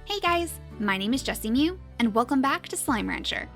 Hey guys, my name is JessiMew, and welcome back to Slime Rancher.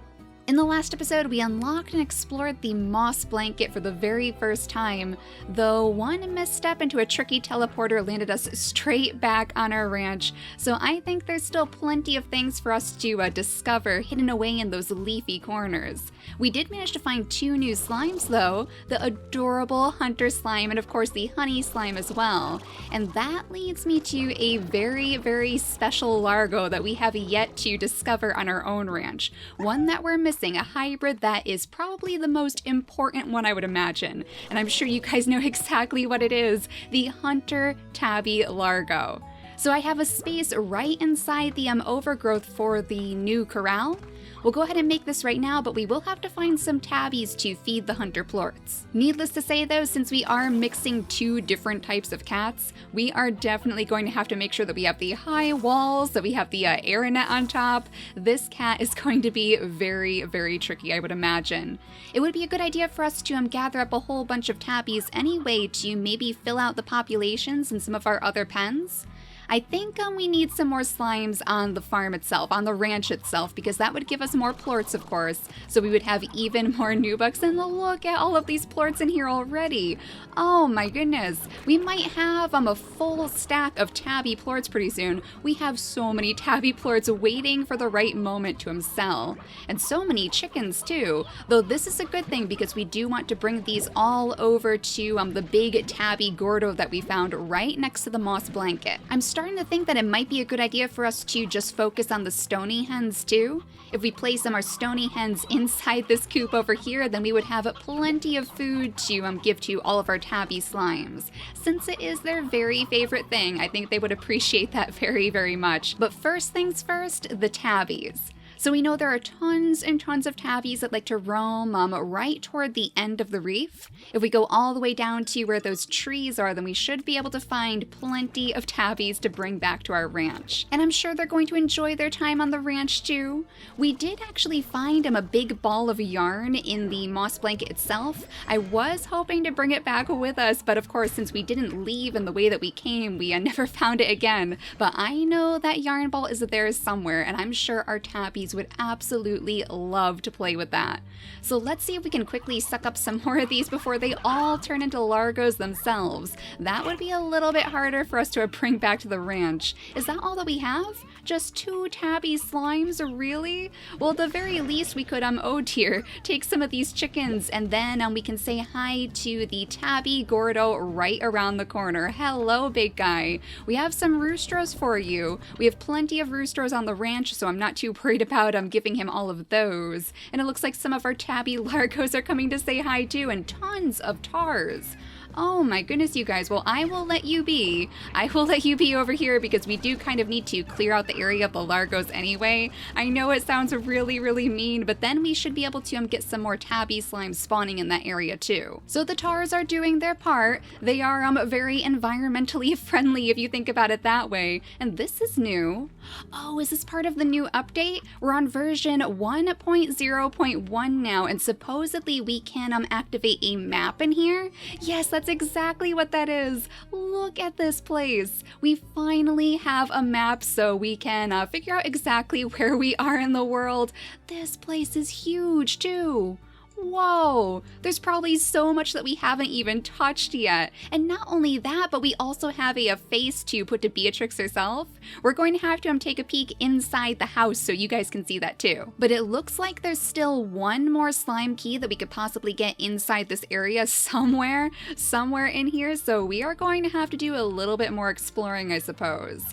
In the last episode, we unlocked and explored the moss blanket for the very first time, though one misstep into a tricky teleporter landed us straight back on our ranch, so I think there's still plenty of things for us to discover hidden away in those leafy corners. We did manage to find 2 new slimes though, the adorable hunter slime and of course the honey slime as well. And that leads me to a very special largo that we have yet to discover on our own ranch. One that we're missing, a hybrid that is probably the most important one I would imagine. And I'm sure you guys know exactly what it is, the hunter tabby largo. So I have a space right inside the overgrowth for the new corral. We'll go ahead and make this right now, but we will have to find some tabbies to feed the hunter plorts. Needless to say though, since we are mixing 2 different types of cats, we are definitely going to have to make sure that we have the high walls, that we have the air net on top. This cat is going to be very tricky, I would imagine. It would be a good idea for us to gather up a whole bunch of tabbies anyway to maybe fill out the populations in some of our other pens. I think we need some more slimes on the farm itself, on the ranch itself, because that would give us more plorts, of course, so we would have even more nubucks. And look at all of these plorts in here already. Oh my goodness. We might have a full stack of tabby plorts pretty soon. We have so many tabby plorts waiting for the right moment to sell. And so many chickens too, though this is a good thing because we do want to bring these all over to the big tabby gordo that we found right next to the moss blanket. I'm starting to think that it might be a good idea for us to just focus on the stony hens too. If we place our stony hens inside this coop over here, then we would have plenty of food to give to all of our tabby slimes. Since it is their very favorite thing, I think they would appreciate that very much. But first things first, the tabbies. So we know there are tons and tons of tabbies that like to roam right toward the end of the reef. If we go all the way down to where those trees are, then we should be able to find plenty of tabbies to bring back to our ranch. And I'm sure they're going to enjoy their time on the ranch too. We did actually find a big ball of yarn in the moss blanket itself. I was hoping to bring it back with us, but of course since we didn't leave in the way that we came, we never found it again. But I know that yarn ball is there somewhere, and I'm sure our tabbies would absolutely love to play with that. So let's see if we can quickly suck up some more of these before they all turn into largos themselves. That would be a little bit harder for us to bring back to the ranch. Is that all that we have? Just 2 tabby slimes, really? Well, at the very least we could, oh dear, take some of these chickens and then we can say hi to the tabby gordo right around the corner. Hello, big guy. We have some roosters for you. We have plenty of roosters on the ranch, so I'm not too worried about giving him all of those. And it looks like some of our tabby largos are coming to say hi too, and tons of tars. Oh my goodness, you guys. Well, I will let you be. I will let you be over here because we do kind of need to clear out the area of the largos anyway. I know it sounds really mean, but then we should be able to get some more tabby slimes spawning in that area too. So the tars are doing their part. They are very environmentally friendly if you think about it that way. And this is new. Oh, is this part of the new update? We're on version 1.0.1 now, and supposedly we can activate a map in here. Yes, that's exactly what that is. Look at this place. We finally have a map so we can figure out exactly where we are in the world. This place is huge too. Whoa, there's probably so much that we haven't even touched yet. And not only that, but we also have a face to put to Beatrix herself. We're going to have to take a peek inside the house so you guys can see that too. But it looks like there's still one more slime key that we could possibly get inside this area somewhere in here. So we are going to have to do a little bit more exploring, I suppose.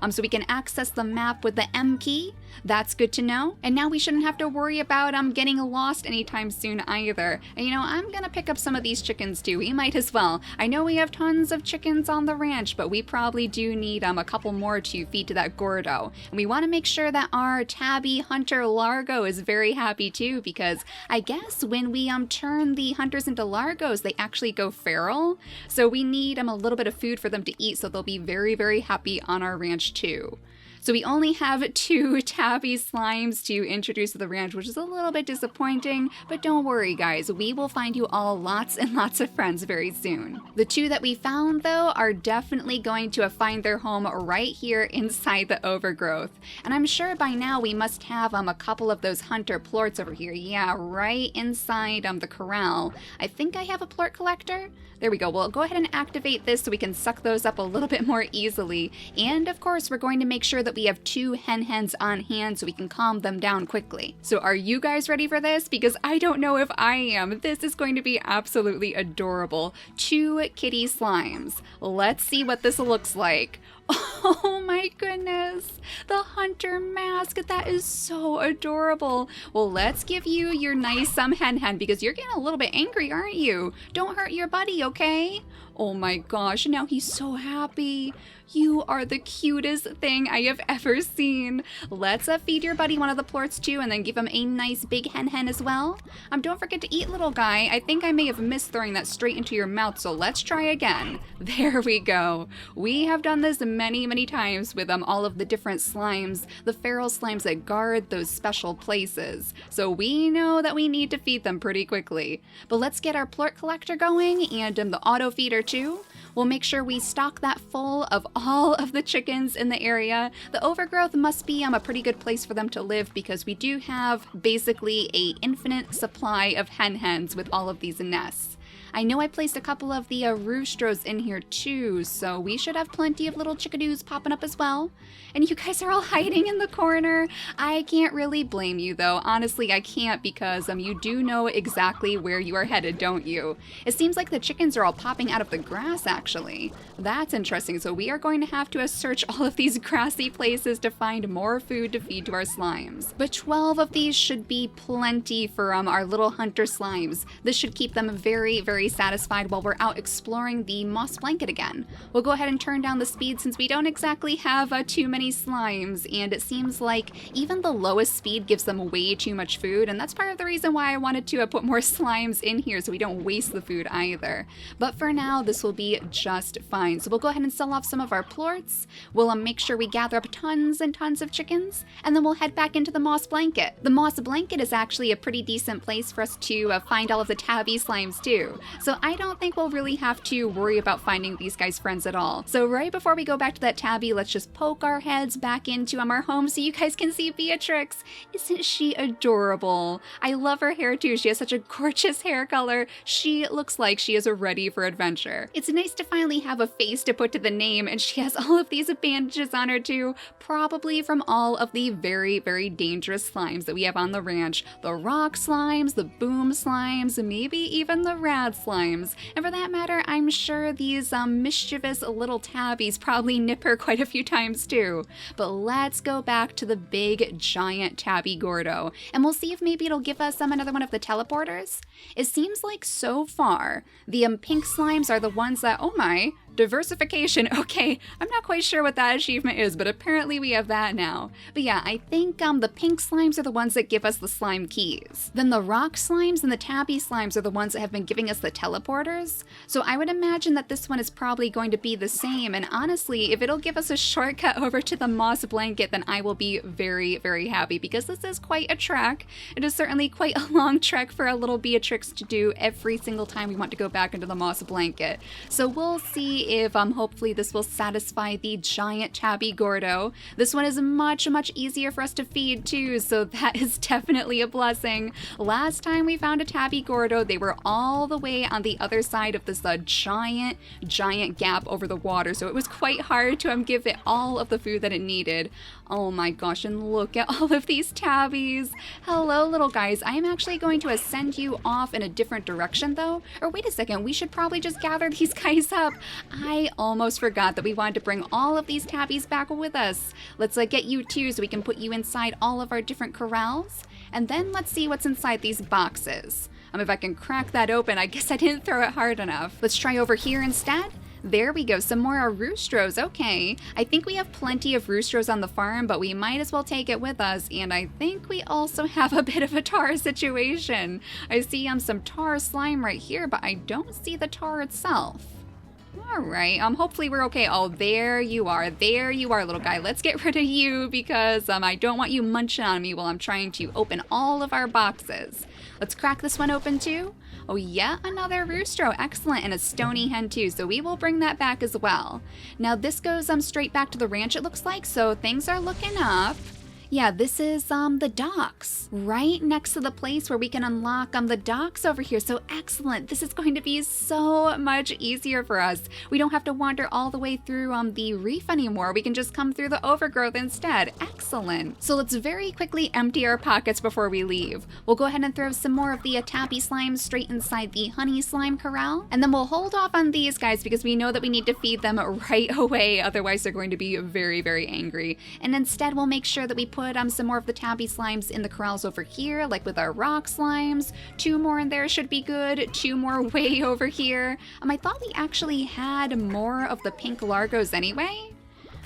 So we can access the map with the M key. That's good to know. And now we shouldn't have to worry about getting lost anytime soon either. And I'm gonna pick up some of these chickens too. We might as well. I know we have tons of chickens on the ranch, but we probably do need a couple more to feed to that gordo. And we want to make sure that our tabby hunter largo is very happy too, because I guess when we turn the hunters into largos, they actually go feral. So we need a little bit of food for them to eat, so they'll be very happy on our ranch too. So we only have 2 tabby slimes to introduce to the ranch, which is a little bit disappointing, but don't worry guys, we will find you all lots and lots of friends very soon. The 2 that we found though are definitely going to find their home right here inside the overgrowth. And I'm sure by now we must have a couple of those hunter plorts over here. Yeah, right inside the corral. I think I have a plort collector. There we go. We'll go ahead and activate this so we can suck those up a little bit more easily. And of course, we're going to make sure that we have 2 hen-hens on hand so we can calm them down quickly. So are you guys ready for this? Because I don't know if I am. This is going to be absolutely adorable. 2 kitty slimes. Let's see what this looks like. Oh my goodness, the hunter mask, that is so adorable. Well, let's give you your nice hen-hen because you're getting a little bit angry, aren't you? Don't hurt your buddy, okay? Oh my gosh, now he's so happy. You are the cutest thing I have ever seen. Let's feed your buddy one of the plorts too and then give him a nice big hen-hen as well. Don't forget to eat, little guy. I think I may have missed throwing that straight into your mouth, so let's try again. There we go. We have done this many times with all of the different slimes, the feral slimes that guard those special places. So we know that we need to feed them pretty quickly. But let's get our plort collector going and the auto feeder too. We'll make sure we stock that full of all of the chickens in the area. The overgrowth must be a pretty good place for them to live because we do have basically an infinite supply of hen-hens with all of these nests. I know I placed a couple of the roosters in here too, so we should have plenty of little chickadoos popping up as well. And you guys are all hiding in the corner. I can't really blame you though. Honestly, I can't because you do know exactly where you are headed, don't you? It seems like the chickens are all popping out of the grass actually. That's interesting. So we are going to have to search all of these grassy places to find more food to feed to our slimes. But 12 of these should be plenty for our little hunter slimes. This should keep them very satisfied while we're out exploring the moss blanket again. We'll go ahead and turn down the speed since we don't exactly have too many slimes, and it seems like even the lowest speed gives them way too much food, and that's part of the reason why I wanted to put more slimes in here so we don't waste the food either. But for now, this will be just fine. So we'll go ahead and sell off some of our plorts. We'll make sure we gather up tons and tons of chickens, and then we'll head back into the moss blanket. The moss blanket is actually a pretty decent place for us to find all of the tabby slimes too. So I don't think we'll really have to worry about finding these guys friends at all. So right before we go back to that tabby, let's just poke our heads back into our home so you guys can see Beatrix. Isn't she adorable? I love her hair too. She has such a gorgeous hair color. She looks like she is ready for adventure. It's nice to finally have a face to put to the name, and she has all of these bandages on her too, probably from all of the very dangerous slimes that we have on the ranch. The rock slimes, the boom slimes, maybe even the rad slimes. And for that matter, I'm sure these mischievous little tabbies probably nip her quite a few times too. But let's go back to the big giant tabby gordo, and we'll see if maybe it'll give us another one of the teleporters. It seems like so far the pink slimes are the ones that, oh my, diversification. Okay, I'm not quite sure what that achievement is, but apparently we have that now. But yeah, I think the pink slimes are the ones that give us the slime keys. Then the rock slimes and the tabby slimes are the ones that have been giving us the teleporters. So I would imagine that this one is probably going to be the same. And honestly, if it'll give us a shortcut over to the moss blanket, then I will be very happy because this is quite a trek. It is certainly quite a long trek for a little Beatrix to do every single time we want to go back into the moss blanket. So we'll see if hopefully this will satisfy the giant tabby gordo. This one is much easier for us to feed too, so that is definitely a blessing. Last time we found a tabby gordo, they were all the way on the other side of this giant gap over the water, so it was quite hard to give it all of the food that it needed. Oh my gosh, and look at all of these tabbies. Hello, little guys. I am actually going to send you off in a different direction though. Or wait a second, we should probably just gather these guys up. I almost forgot that we wanted to bring all of these tabbies back with us. Let's get you too so we can put you inside all of our different corrals. And then let's see what's inside these boxes. If I can crack that open, I guess I didn't throw it hard enough. Let's try over here instead. There we go, some more roosters. Okay, I think we have plenty of roosters on the farm, but we might as well take it with us. And I think we also have a bit of a tar situation. I see some tar slime right here, but I don't see the tar itself. All right, hopefully we're okay. Oh, there you are, little guy. Let's get rid of you because I don't want you munching on me while I'm trying to open all of our boxes. Let's crack this one open too. Oh, yeah, another rooster. Excellent, and a stony hen too, so we will bring that back as well. Now this goes straight back to the ranch, it looks like, so things are looking up. Yeah, this is the docks, right next to the place where we can unlock the docks over here. So excellent. This is going to be so much easier for us. We don't have to wander all the way through the reef anymore. We can just come through the overgrowth instead. Excellent. So let's very quickly empty our pockets before we leave. We'll go ahead and throw some more of the tabby slime straight inside the honey slime corral. And then we'll hold off on these guys because we know that we need to feed them right away. Otherwise, they're going to be very, very angry. And instead, we'll make sure that we put some more of the tabby slimes in the corrals over here, like with our rock slimes. 2 more in there should be good. 2 more way over here. I thought we actually had more of the pink largos anyway.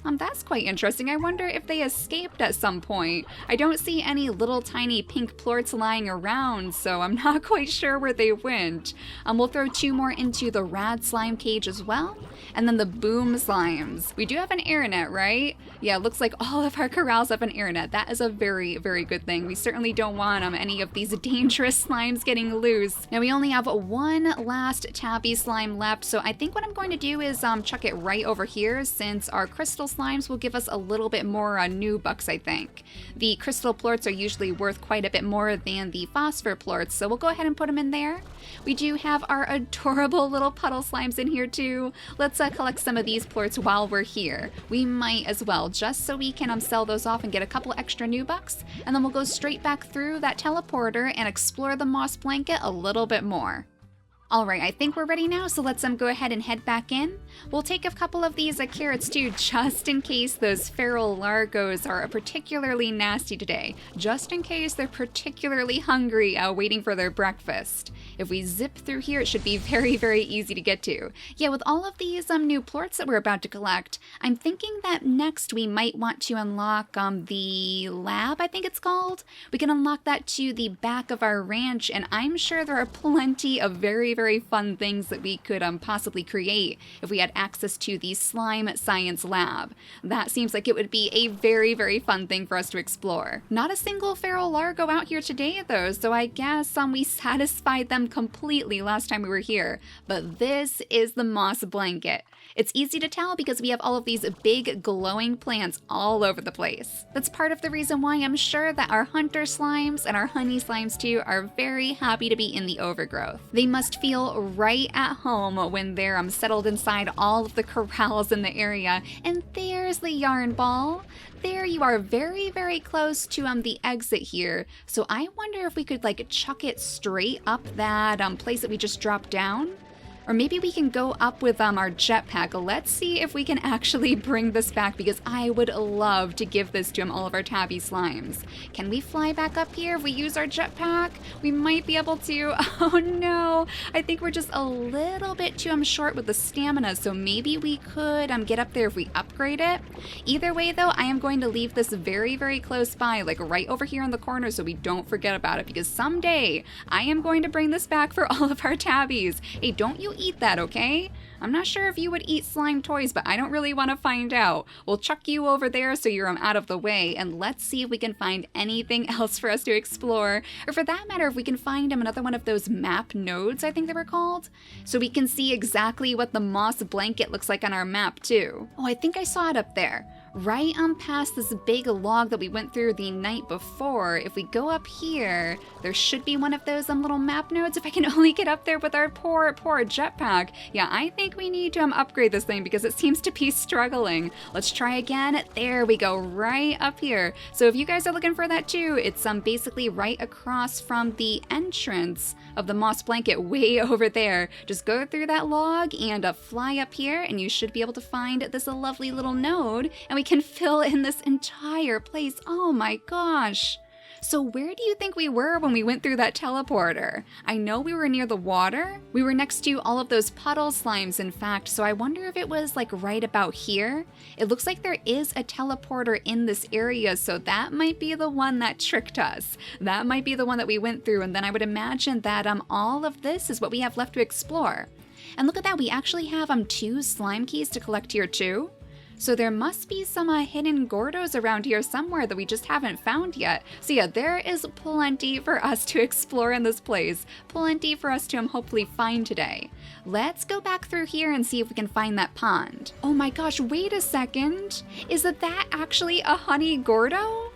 That's quite interesting. I wonder if they escaped at some point. I don't see any little tiny pink plorts lying around, so I'm not quite sure where they went. We'll throw 2 more into the rad slime cage as well. And then the boom slimes. We do have an air net, right? Yeah, it looks like all of our corrals have an air net. That is a very, very good thing. We certainly don't want any of these dangerous slimes getting loose. Now we only have 1 last tabby slime left, so I think what I'm going to do is chuck it right over here since our crystal slimes will give us a little bit more new bucks, I think. The crystal plorts are usually worth quite a bit more than the phosphor plorts, so we'll go ahead and put them in there. We do have our adorable little puddle slimes in here too. Let's collect some of these plorts while we're here. We might as well, just so we can sell those off and get a couple extra new bucks, and then we'll go straight back through that teleporter and explore the moss blanket a little bit more. Alright, I think we're ready now, so let's go ahead and head back in. We'll take a couple of these carrots too, just in case those feral largos are particularly nasty today. Just in case they're particularly hungry waiting for their breakfast. If we zip through here, it should be very, very easy to get to. Yeah, with all of these new plorts that we're about to collect, I'm thinking that next we might want to unlock the lab, I think it's called. We can unlock that to the back of our ranch, and I'm sure there are plenty of very, very fun things that we could possibly create if we had access to the slime science lab. That seems like it would be a very, very fun thing for us to explore. Not a single feral largo out here today though, so I guess we satisfied them completely last time we were here. But this is the moss blanket. It's easy to tell because we have all of these big glowing plants all over the place. That's part of the reason why I'm sure that our hunter slimes and our honey slimes too are very happy to be in the overgrowth. They must feel right at home when they're settled inside all of the corrals in the area. And there's the yarn ball. There you are, very, very close to the exit here. So I wonder if we could chuck it straight up that place that we just dropped down. Or maybe we can go up with our jetpack. Let's see if we can actually bring this back because I would love to give this to all of our tabby slimes. Can we fly back up here if we use our jetpack? We might be able to. Oh no, I think we're just a little bit too short with the stamina, so maybe we could get up there if we upgrade it. Either way though, I am going to leave this very, very close by, right over here in the corner so we don't forget about it because someday I am going to bring this back for all of our tabbies. Hey, don't you eat that, okay? I'm not sure if you would eat slime toys, but I don't really want to find out. We'll chuck you over there so you're out of the way, and let's see if we can find anything else for us to explore. Or for that matter, if we can find another one of those map nodes, I think they were called, so we can see exactly what the moss blanket looks like on our map too. Oh, I think I saw it up there. Right past this big log that we went through the night before. If we go up here, there should be one of those little map nodes. If I can only get up there with our poor jetpack. Yeah, I think we need to upgrade this thing because it seems to be struggling. Let's try again. There we go, right up here. So if you guys are looking for that too, it's basically right across from the entrance of the moss blanket way over there. Just go through that log and fly up here and you should be able to find this lovely little node, and we can fill in this entire place. Oh my gosh. So where do you think we were when we went through that teleporter? I know we were near the water. We were next to all of those puddle slimes, in fact, so I wonder if it was right about here. It looks like there is a teleporter in this area, so that might be the one that tricked us. That might be the one that we went through, and then I would imagine that all of this is what we have left to explore. And look at that, we actually have 2 slime keys to collect here too. So there must be some hidden gordos around here somewhere that we just haven't found yet. So yeah, there is plenty for us to explore in this place. Plenty for us to hopefully find today. Let's go back through here and see if we can find that pond. Oh my gosh, wait a second. Is that actually a honey gordo?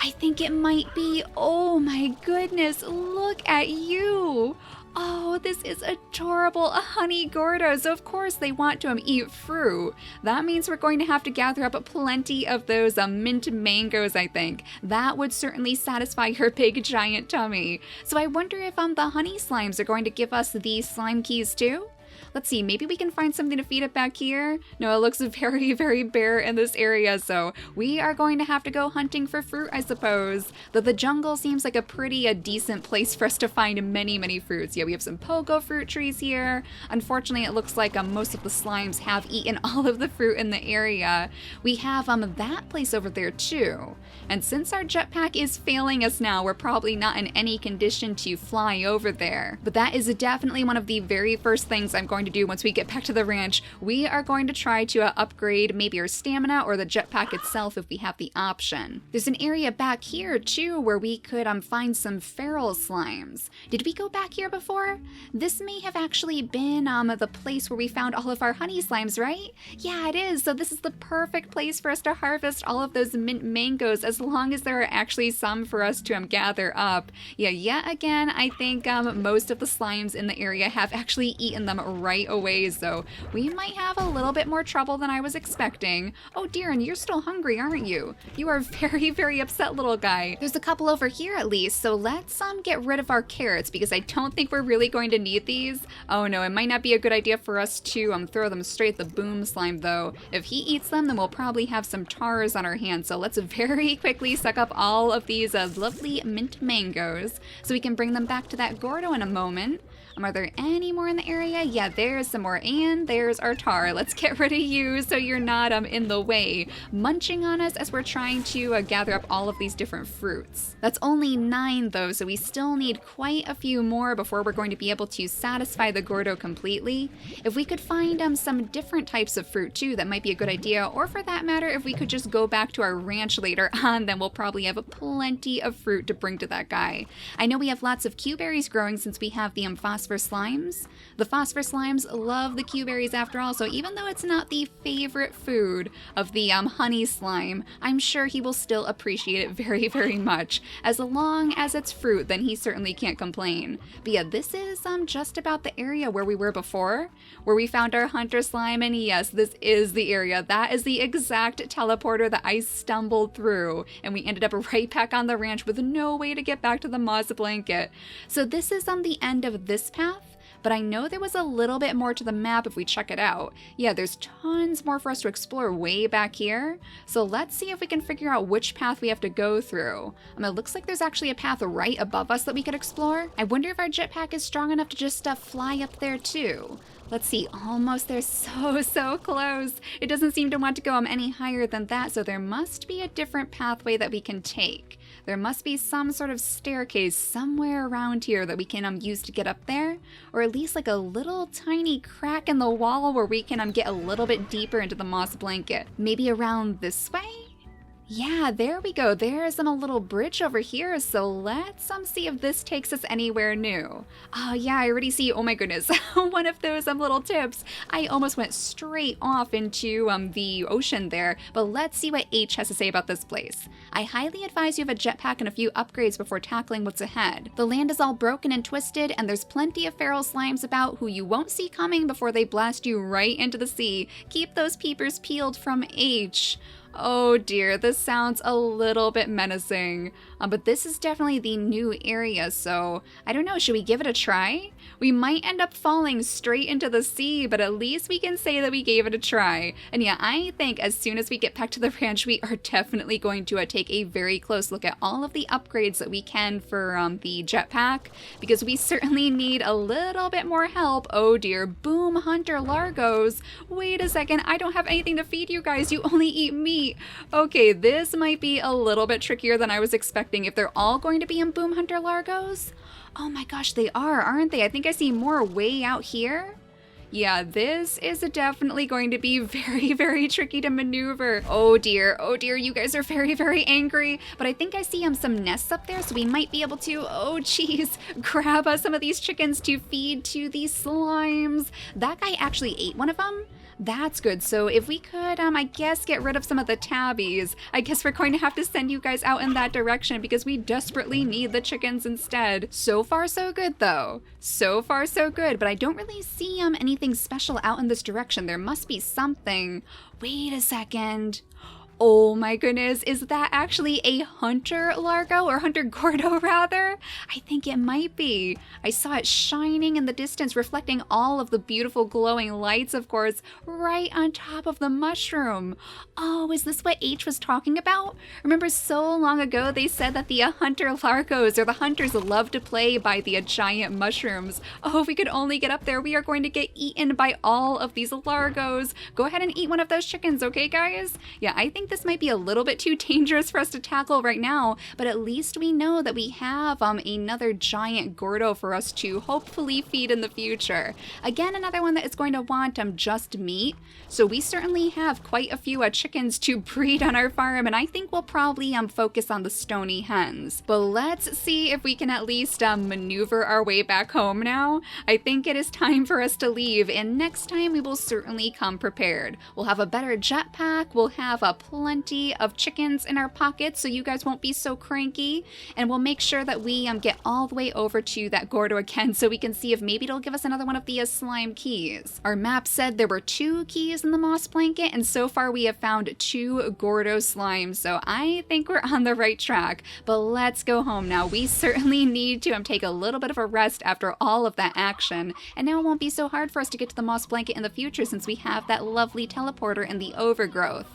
I think it might be. Oh my goodness, look at you. Oh, this is adorable, a honey gordo. So of course they want to eat fruit. That means we're going to have to gather up plenty of those mint mangoes, I think. That would certainly satisfy her big giant tummy. So I wonder if the honey slimes are going to give us these slime keys too? Let's see, maybe we can find something to feed it back here. No, it looks very, very bare in this area, so we are going to have to go hunting for fruit, I suppose. Though the jungle seems like a pretty decent place for us to find many, many fruits. Yeah, we have some pogo fruit trees here. Unfortunately, it looks like most of the slimes have eaten all of the fruit in the area. We have that place over there too. And since our jetpack is failing us now, we're probably not in any condition to fly over there. But that is definitely one of the very first things I'm going to do once we get back to the ranch. We are going to try to upgrade maybe our stamina or the jetpack itself if we have the option. There's an area back here too where we could find some feral slimes. Did we go back here before? This may have actually been the place where we found all of our honey slimes, right? Yeah, it is. So this is the perfect place for us to harvest all of those mint mangoes as long as there are actually some for us to gather up. Yeah, yet again, I think most of the slimes in the area have actually eaten them right away, so we might have a little bit more trouble than I was expecting. Oh dear, and you're still hungry, aren't you? You are very, very upset, little guy. There's a couple over here at least, so let's get rid of our carrots because I don't think we're really going to need these. Oh no, it might not be a good idea for us to throw them straight at the boom slime though. If he eats them, then we'll probably have some tars on our hands, so let's very quickly suck up all of these lovely mint mangoes so we can bring them back to that gordo in a moment. Are there any more in the area? Yeah, there's some more, and there's our tar. Let's get rid of you so you're not in the way, munching on us as we're trying to gather up all of these different fruits. That's only 9 though, so we still need quite a few more before we're going to be able to satisfy the gordo completely. If we could find some different types of fruit too, that might be a good idea, or for that matter, if we could just go back to our ranch later on, then we'll probably have plenty of fruit to bring to that guy. I know we have lots of Q-berries growing since we have the phosphor slimes. The phosphor slimes love the Q-berries after all, so even though it's not the favorite food of the honey slime, I'm sure he will still appreciate it very, very much. As long as it's fruit, then he certainly can't complain. But yeah, this is just about the area where we were before, where we found our hunter slime, and yes, this is the area. That is the exact teleporter that I stumbled through, and we ended up right back on the ranch with no way to get back to the moss blanket. So this is the end of this path, but I know there was a little bit more to the map if we check it out. Yeah, there's tons more for us to explore way back here. So let's see if we can figure out which path we have to go through. It looks like there's actually a path right above us that we could explore. I wonder if our jetpack is strong enough to just fly up there too. Let's see, almost, they're so close. It doesn't seem to want to go any higher than that, so there must be a different pathway that we can take. There must be some sort of staircase somewhere around here that we can use to get up there, or at least like a little tiny crack in the wall where we can get a little bit deeper into the moss blanket. Maybe around this way? Yeah, there we go. There's a little bridge over here, so let's see if this takes us anywhere new. Oh yeah, I already see, oh my goodness, one of those little tips. I almost went straight off into the ocean there, but let's see what H has to say about this place. I highly advise you have a jetpack and a few upgrades before tackling what's ahead. The land is all broken and twisted, and there's plenty of feral slimes about who you won't see coming before they blast you right into the sea. Keep those peepers peeled from H. Oh dear, this sounds a little bit menacing, but this is definitely the new area, so I don't know, should we give it a try? We might end up falling straight into the sea, but at least we can say that we gave it a try. And yeah, I think as soon as we get back to the ranch, we are definitely going to take a very close look at all of the upgrades that we can for the jetpack, because we certainly need a little bit more help. Oh dear, boom hunter largos. Wait a second, I don't have anything to feed you guys, you only eat meat. Okay, this might be a little bit trickier than I was expecting. If they're all going to be in boom hunter largos? Oh my gosh, they are, aren't they? I think I see more way out here. Yeah, this is definitely going to be very, very tricky to maneuver. Oh dear, you guys are very, very angry. But I think I see some nests up there, so we might be able to, oh geez, grab some of these chickens to feed to these slimes. That guy actually ate one of them. That's good. So if we could, I guess, get rid of some of the tabbies, I guess we're going to have to send you guys out in that direction because we desperately need the chickens instead. So far, so good, though. So far, so good. But I don't really see anything special out in this direction. There must be something. Wait a second. Oh my goodness, is that actually a hunter largo, or hunter gordo rather? I think it might be. I saw it shining in the distance, reflecting all of the beautiful glowing lights, of course, right on top of the mushroom. Oh, is this what H was talking about? Remember so long ago they said that the hunter largos, or the hunters, love to play by the giant mushrooms. Oh, if we could only get up there, we are going to get eaten by all of these largos. Go ahead and eat one of those chickens, okay guys? Yeah, I think this might be a little bit too dangerous for us to tackle right now, but at least we know that we have another giant gordo for us to hopefully feed in the future. Again, another one that is going to want just meat, so we certainly have quite a few chickens to breed on our farm, and I think we'll probably focus on the stony hens. But let's see if we can at least maneuver our way back home now. I think it is time for us to leave, and next time we will certainly come prepared. We'll have a better jetpack, we'll have plenty of chickens in our pockets so you guys won't be so cranky, and we'll make sure that we get all the way over to that gordo again so we can see if maybe it'll give us another one of the slime keys. Our map said there were 2 keys in the moss blanket, and so far we have found 2 gordo slimes, so I think we're on the right track. But let's go home now. We certainly need to take a little bit of a rest after all of that action, and now it won't be so hard for us to get to the moss blanket in the future since we have that lovely teleporter in the overgrowth.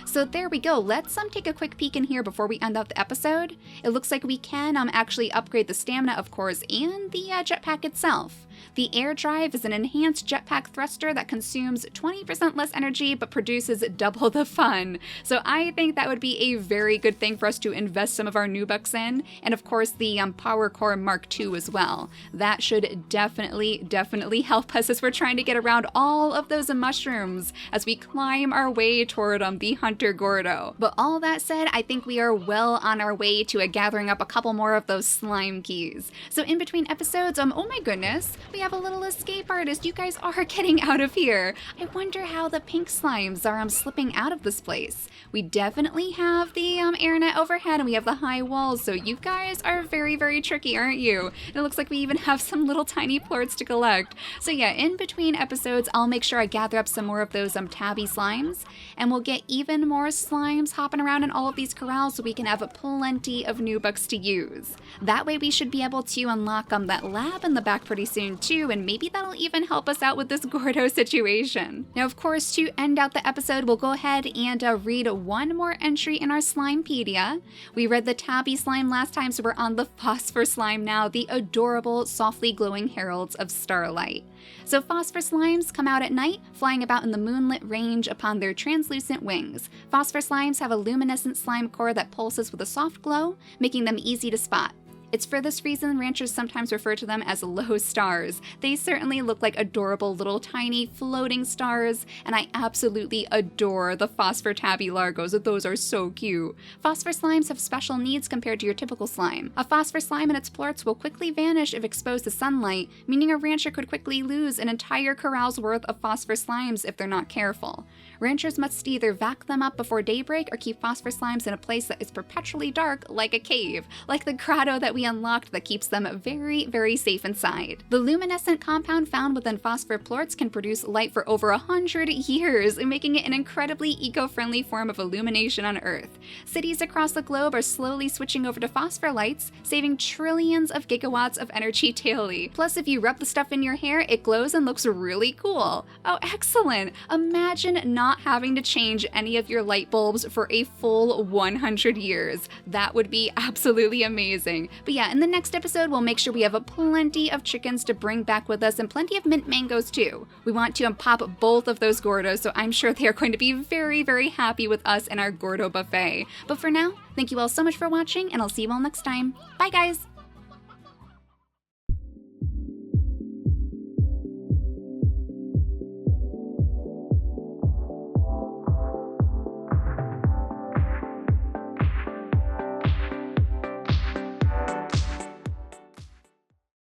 So there we go. Let's take a quick peek in here before we end out the episode. It looks like we can actually upgrade the stamina, of course, and the jetpack itself. The air drive is an enhanced jetpack thruster that consumes 20% less energy but produces double the fun. So I think that would be a very good thing for us to invest some of our new bucks in, and of course the Power Core Mark II as well. That should definitely help us as we're trying to get around all of those mushrooms as we climb our way toward the hunter gordo. But all that said, I think we are well on our way to gathering up a couple more of those slime keys. So in between episodes, oh my goodness, we have a little escape artist. You guys are getting out of here. I wonder how the pink slimes are slipping out of this place. We definitely have the air net overhead, and we have the high walls, so you guys are very, very tricky, aren't you? And it looks like we even have some little tiny plorts to collect. So yeah, in between episodes, I'll make sure I gather up some more of those tabby slimes, and we'll get even more slimes hopping around in all of these corrals so we can have plenty of new bucks to use. That way we should be able to unlock that lab in the back pretty soon too, and maybe that'll even help us out with this gordo situation. Now, of course, to end out the episode, we'll go ahead and read one more entry in our Slimepedia. We read the tabby slime last time, so we're on the phosphor slime now, the adorable, softly glowing heralds of starlight. So phosphor slimes come out at night, flying about in the moonlit range upon their translucent wings. Phosphor slimes have a luminescent slime core that pulses with a soft glow, making them easy to spot. It's for this reason ranchers sometimes refer to them as low stars. They certainly look like adorable little tiny floating stars, and I absolutely adore the phosphor tabby largos. Those are so cute. Phosphor slimes have special needs compared to your typical slime. A phosphor slime and its plorts will quickly vanish if exposed to sunlight, meaning a rancher could quickly lose an entire corral's worth of phosphor slimes if they're not careful. Ranchers must either vac them up before daybreak or keep phosphor slimes in a place that is perpetually dark, like a cave, like the grotto that we unlocked that keeps them very, very safe inside. The luminescent compound found within phosphor plorts can produce light for over 100 years, making it an incredibly eco-friendly form of illumination on Earth. Cities across the globe are slowly switching over to phosphor lights, saving trillions of gigawatts of energy daily. Plus, if you rub the stuff in your hair, it glows and looks really cool. Oh, excellent! Imagine not having to change any of your light bulbs for a full 100 years. That would be absolutely amazing. But yeah, in the next episode, we'll make sure we have plenty of chickens to bring back with us and plenty of mint mangoes too. We want to pop both of those gordos, so I'm sure they are going to be very, very happy with us and our gordo buffet. But for now, thank you all so much for watching, and I'll see you all next time. Bye guys!